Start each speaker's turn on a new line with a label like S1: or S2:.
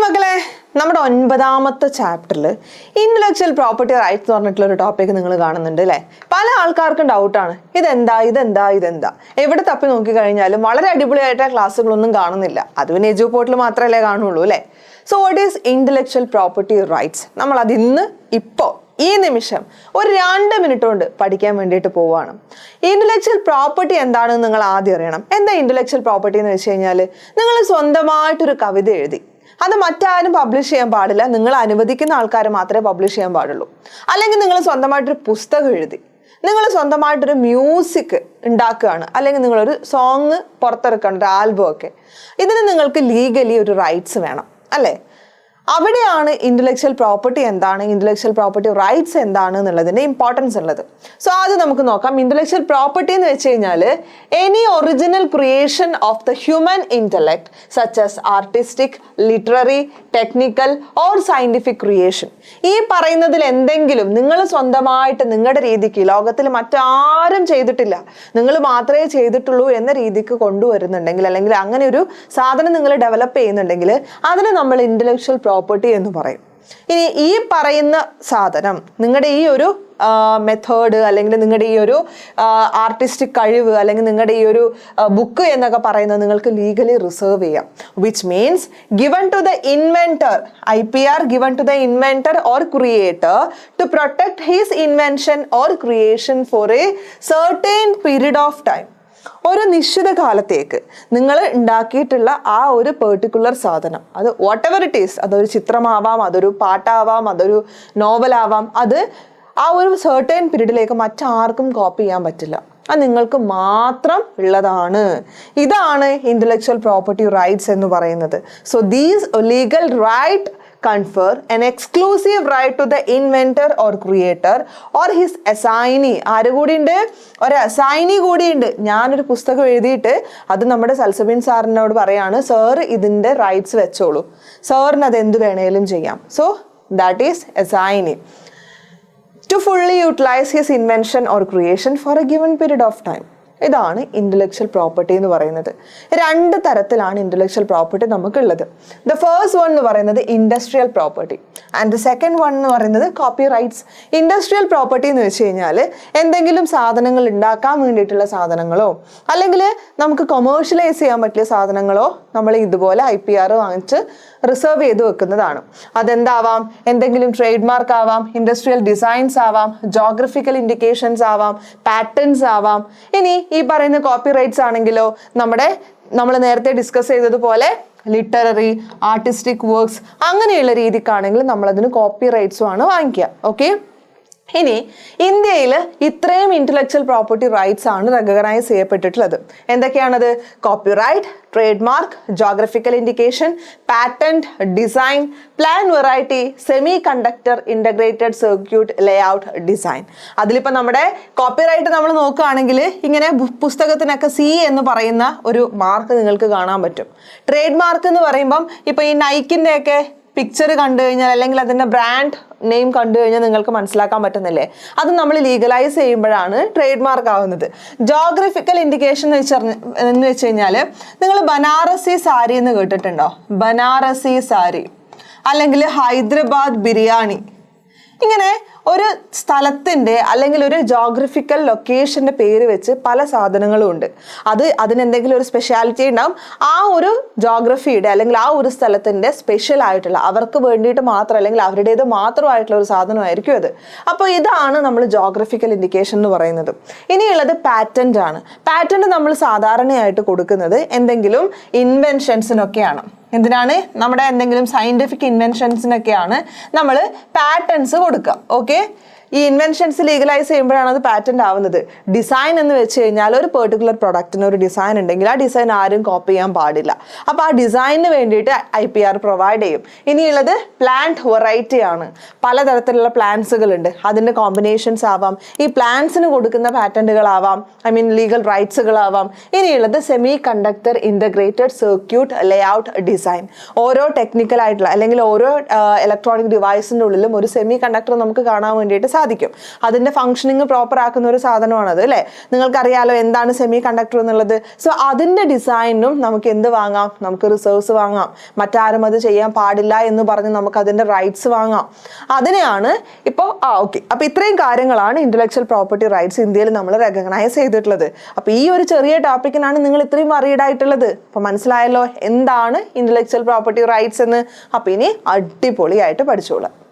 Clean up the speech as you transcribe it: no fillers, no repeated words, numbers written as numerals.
S1: മക്കളെ, നമ്മുടെ 9ാമത്തെ ചാപ്റ്ററിൽ ഇന്റലക്ച്വൽ പ്രോപ്പർട്ടി റൈറ്റ്സ് എന്ന് പറഞ്ഞിട്ടുള്ള ഒരു ടോപ്പിക് നിങ്ങൾ കാണുന്നുണ്ട് അല്ലേ? പല ആൾക്കാർക്കും ഡൗട്ടാണ്, ഇതെന്താ എവിടെ തപ്പി നോക്കി കഴിഞ്ഞാലും വളരെ അടിപൊളിയായിട്ട് ക്ലാസ്സുകളൊന്നും കാണുന്നില്ല. അത് പിന്നെ എജുപോർട്ടിൽ മാത്രമല്ലേ കാണുള്ളൂ അല്ലേ? So what is intellectual property rights? നമ്മൾ അത് ഇപ്പോൾ ഈ നിമിഷം ഒരു 2 മിനിറ്റ് കൊണ്ട് പഠിക്കാൻ വേണ്ടിയിട്ട് പോവുകയാണ്. ഇന്റലക്ച്വൽ പ്രോപ്പർട്ടി എന്താണെന്ന് നിങ്ങൾ ആദ്യം അറിയണം. എന്താ ഇന്റലക്ച്വൽ പ്രോപ്പർട്ടി എന്ന് വെച്ച് കഴിഞ്ഞാൽ, നിങ്ങൾ സ്വന്തമായിട്ടൊരു കവിത എഴുതി അത് മറ്റാരും പബ്ലിഷ് ചെയ്യാൻ പാടില്ല, നിങ്ങൾ അനുവദിക്കുന്ന ആൾക്കാർ മാത്രമേ പബ്ലിഷ് ചെയ്യാൻ പാടുള്ളൂ. അല്ലെങ്കിൽ നിങ്ങൾ സ്വന്തമായിട്ടൊരു പുസ്തകം എഴുതി, നിങ്ങൾ സ്വന്തമായിട്ടൊരു മ്യൂസിക് ഉണ്ടാക്കുകയാണ്, അല്ലെങ്കിൽ നിങ്ങളൊരു സോങ് പുറത്തിറക്കുകയാണ്, ഒരു ആൽബം ഒക്കെ, ഇതിന് നിങ്ങൾക്ക് ലീഗലി ഒരു റൈറ്റ്സ് വേണം അല്ലേ? അവിടെയാണ് ഇന്റലക്ച്വൽ പ്രോപ്പർട്ടി എന്താണ്, ഇന്റലക്ച്വൽ പ്രോപ്പർട്ടി റൈറ്റ്സ് എന്താണ് എന്നുള്ളതിന്റെ ഇമ്പോർട്ടൻസ് ഉള്ളത്. സോ ആദ്യം നമുക്ക് നോക്കാം. ഇന്റലക്ച്വൽ പ്രോപ്പർട്ടി എന്ന് വെച്ച് കഴിഞ്ഞാൽ any original creation of the human intellect such as artistic, literary, technical or scientific creation. ഈ പറയുന്നതിൽ എന്തെങ്കിലും നിങ്ങൾ സ്വന്തമായിട്ട് നിങ്ങളുടെ രീതിക്ക്, ലോകത്തിൽ മറ്റാരും ചെയ്തിട്ടില്ല, നിങ്ങൾ മാത്രമേ ചെയ്തിട്ടുള്ളൂ എന്ന രീതിക്ക് കൊണ്ടുവരുന്നുണ്ടെങ്കിൽ, അല്ലെങ്കിൽ അങ്ങനെ ഒരു സാധനം നിങ്ങൾ ഡെവലപ്പ് ചെയ്യുന്നുണ്ടെങ്കിൽ അതിന് നമ്മൾ ഇന്റലക്ച്വൽ പ്രോപ്പർട്ടി എന്ന് പറയും. ഇനി ഈ പറയുന്ന സാധനം, നിങ്ങളുടെ ഈ ഒരു മെത്തേഡ്, അല്ലെങ്കിൽ നിങ്ങളുടെ ഈ ഒരു ആർട്ടിസ്റ്റിക് കഴിവ്, അല്ലെങ്കിൽ നിങ്ങളുടെ ഈ ഒരു ബുക്ക് എന്നൊക്കെ പറയുന്നത് നിങ്ങൾക്ക് ലീഗലി റിസർവ് ചെയ്യാം. Which means given to the inventor, IPR given to the inventor or creator to protect his invention or creation for a certain period of time. ഒരു നിശ്ചിത കാലത്തേക്ക് നിങ്ങൾ ഉണ്ടാക്കിയിട്ടുള്ള ആ ഒരു പെർട്ടിക്കുലർ സാധനം, അത് വാട്ട് എവർ ഇറ്റ് ഈസ്, അതൊരു ചിത്രമാവാം, അതൊരു പാട്ടാവാം, അതൊരു നോവലാവാം, അത് ആ ഒരു സർട്ടൻ പീരീഡിലേക്ക് മറ്റാർക്കും കോപ്പി ചെയ്യാൻ പറ്റില്ല, അത് നിങ്ങൾക്ക് മാത്രം ഉള്ളതാണ്. ഇതാണ് ഇന്റലക്ച്വൽ പ്രോപ്പർട്ടി റൈറ്റ്സ് എന്ന് പറയുന്നത്. So these legal right confer an exclusive right to the inventor or creator or his assignee. ആര് കൂടിയുണ്ട്? ഒരു അസൈനി കൂടിയുണ്ട്. ഞാനൊരു പുസ്തകം എഴുതിയിട്ട് അത് നമ്മുടെ സൽസബിൻ സാറിനോട് പറയാണ്, സാർ ഇതിൻ്റെ റൈറ്റ്സ് വെച്ചോളൂ, സാറിന് അത് എന്ത് വേണേലും ചെയ്യാം. So that is assignee to fully utilize his invention or creation for a given period of time. ഇതാണ് ഇന്റലക്ച്വൽ പ്രോപ്പർട്ടി എന്ന് പറയുന്നത്. 2 തരത്തിലാണ് ഇന്റലക്ച്വൽ പ്രോപ്പർട്ടി നമുക്കുള്ളത്. ദ ഫസ്റ്റ് വൺ എന്ന് പറയുന്നത് industrial property and the second one എന്ന് പറയുന്നത് കോപ്പി റൈറ്റ്സ്. ഇൻഡസ്ട്രിയൽ പ്രോപ്പർട്ടി എന്ന് വെച്ച് കഴിഞ്ഞാൽ എന്തെങ്കിലും സാധനങ്ങൾ ഉണ്ടാക്കാൻ വേണ്ടിയിട്ടുള്ള സാധനങ്ങളോ, അല്ലെങ്കിൽ നമുക്ക് കൊമേഴ്ഷ്യലൈസ് ചെയ്യാൻ പറ്റിയ സാധനങ്ങളോ നമ്മൾ ഇതുപോലെ IPR വാങ്ങിച്ച് റിസർവ് ചെയ്ത് വെക്കുന്നതാണ്. അതെന്താവാം? എന്തെങ്കിലും ട്രേഡ് മാർക്ക് ആവാം, ഇൻഡസ്ട്രിയൽ ഡിസൈൻസ് ആവാം, ജോഗ്രഫിക്കൽ ഇൻഡിക്കേഷൻസ് ആവാം, പാറ്റേൺസ് ആവാം. ഇനി ഈ പറയുന്ന കോപ്പി റൈറ്റ്സ് ആണെങ്കിലോ നമ്മൾ നേരത്തെ ഡിസ്കസ് ചെയ്തതുപോലെ ലിറ്റററി, ആർട്ടിസ്റ്റിക് വർക്ക്സ് അങ്ങനെയുള്ള രീതിക്കാണെങ്കിൽ നമ്മളതിന് കോപ്പി റൈറ്റ്സും ആണ് വാങ്ങിക്കുക. ഓക്കെ, ഇനി ഇന്ത്യയിൽ ഇത്രയും ഇന്റലക്ച്വൽ പ്രോപ്പർട്ടി റൈറ്റ്സ് ആണ് റെക്കഗ്നൈസ് ചെയ്യപ്പെട്ടിട്ടുള്ളത്. എന്തൊക്കെയാണത്? Copyright, trademark, geographical indication, patent, design, plan variety, semiconductor, integrated circuit layout design. അതിലിപ്പോൾ നമ്മുടെ കോപ്പിറൈറ്റ് നമ്മൾ നോക്കുകയാണെങ്കിൽ ഇങ്ങനെ പുസ്തകത്തിനൊക്കെ C എന്ന് പറയുന്ന ഒരു മാർക്ക് നിങ്ങൾക്ക് കാണാൻ പറ്റും. ട്രേഡ് മാർക്ക് എന്ന് പറയുമ്പം ഇപ്പോൾ ഈ നൈക്കിൻ്റെ ഒക്കെ പിക്ചർ കണ്ടു കഴിഞ്ഞാൽ, അല്ലെങ്കിൽ അതിൻ്റെ ബ്രാൻഡ് നെയിം കണ്ടു കഴിഞ്ഞാൽ നിങ്ങൾക്ക് മനസ്സിലാക്കാൻ പറ്റുന്നില്ലേ? അത് നമ്മൾ ലീഗലൈസ് ചെയ്യുമ്പോഴാണ് ട്രേഡ് മാർക്ക് ആവുന്നത്. ജോഗ്രഫിക്കൽ ഇൻഡിക്കേഷൻ എന്ന് വെച്ച് കഴിഞ്ഞാൽ, നിങ്ങൾ ബനാറസി സാരി എന്ന് കേട്ടിട്ടുണ്ടോ? ബനാറസി സാരി, അല്ലെങ്കിൽ ഹൈദരാബാദ് ബിരിയാണി, ഇങ്ങനെ ഒരു സ്ഥലത്തിൻ്റെ അല്ലെങ്കിൽ ഒരു ജോഗ്രഫിക്കൽ ലൊക്കേഷൻ്റെ പേര് വെച്ച് പല സാധനങ്ങളും ഉണ്ട്. അതിനെന്തെങ്കിലും ഒരു സ്പെഷ്യാലിറ്റി ഉണ്ടാവും. ആ ഒരു ജോഗ്രഫിയുടെ അല്ലെങ്കിൽ ആ ഒരു സ്ഥലത്തിൻ്റെ സ്പെഷ്യൽ ആയിട്ടുള്ള, അവർക്ക് വേണ്ടിയിട്ട് മാത്രം അല്ലെങ്കിൽ അവരുടേത് മാത്രമായിട്ടുള്ള ഒരു സാധനമായിരിക്കും അത്. അപ്പോൾ ഇതാണ് നമ്മൾ ജോഗ്രഫിക്കൽ ഇൻഡിക്കേഷൻ എന്ന് പറയുന്നത്. ഇനിയുള്ളത് പാറ്റന്റ് ആണ്. പാറ്റന്റ് നമ്മൾ സാധാരണയായിട്ട് കൊടുക്കുന്നത് എന്തെങ്കിലും ഇൻവെൻഷൻസിനൊക്കെയാണ്. എന്തിനാണ്? നമ്മുടെ എന്തെങ്കിലും സയന്റിഫിക് ഇൻവെൻഷൻസിനൊക്കെയാണ് നമ്മൾ പാറ്റന്റ്സ് കൊടുക്കുക. ഓക്കെ, ഈ ഇൻവെൻഷൻസ് ലീഗലൈസ് ചെയ്യുമ്പോഴാണ് അത് പാറ്റന്റ് ആവുന്നത്. ഡിസൈൻ എന്ന് വെച്ച് കഴിഞ്ഞാൽ ഒരു പെർട്ടിക്കുലർ പ്രൊഡക്റ്റിന് ഒരു ഡിസൈൻ ഉണ്ടെങ്കിൽ ആ ഡിസൈൻ ആരും കോപ്പി ചെയ്യാൻ പാടില്ല. അപ്പോൾ ആ ഡിസൈനിന് വേണ്ടിയിട്ട് IPR പ്രൊവൈഡ് ചെയ്യും. ഇനിയുള്ളത് പ്ലാന്റ് വെറൈറ്റി ആണ്. പലതരത്തിലുള്ള പ്ലാന്റ്സുകളുണ്ട്, അതിൻ്റെ കോമ്പിനേഷൻസ് ആവാം. ഈ പ്ലാന്റ്സിന് കൊടുക്കുന്ന പാറ്റന്റുകളാവാം, ലീഗൽ റൈറ്റ്സുകളാവാം. ഇനിയുള്ളത് semi conductor, integrated circuit layout design. ഓരോ ടെക്നിക്കൽ ആയിട്ടുള്ള അല്ലെങ്കിൽ ഓരോ ഇലക്ട്രോണിക് ഡിവൈസിൻ്റെ ഉള്ളിലും ഒരു സെമി കണ്ടക്ടർ നമുക്ക് കാണാൻ വേണ്ടിയിട്ട് സാധിക്കും. അതിന്റെ ഫംഗ്ഷനിങ് പ്രോപ്പർ ആക്കുന്ന ഒരു സാധനമാണത് അല്ലേ. നിങ്ങൾക്കറിയാലോ എന്താണ് സെമി കണ്ടക്ടർ എന്നുള്ളത്. സോ അതിന്റെ ഡിസൈനും നമുക്ക് എന്ത് വാങ്ങാം, നമുക്ക് റിസർവ്സ് വാങ്ങാം. മറ്റാരും അത് ചെയ്യാൻ പാടില്ല എന്ന് പറഞ്ഞ് നമുക്ക് അതിന്റെ റൈറ്റ്സ് വാങ്ങാം. അതിനെയാണ് ഇപ്പോൾ ഓക്കെ. അപ്പൊ ഇത്രയും കാര്യങ്ങളാണ് ഇന്റലക്ച്വൽ പ്രോപ്പർട്ടി റൈറ്റ്സ് ഇന്ത്യയിൽ നമ്മൾ റെക്കഗ്നൈസ് ചെയ്തിട്ടുള്ളത്. അപ്പൊ ഈ ഒരു ചെറിയ ടോപ്പിക്കിനാണ് നിങ്ങൾ ഇത്രയും വറീഡ് ആയിട്ടുള്ളത്. അപ്പൊ മനസ്സിലായല്ലോ എന്താണ് ഇന്റലക്ച്വൽ പ്രോപ്പർട്ടി റൈറ്റ്സ് എന്ന്. അപ്പൊ ഇനി അടിപൊളിയായിട്ട് പഠിച്ചോളാം.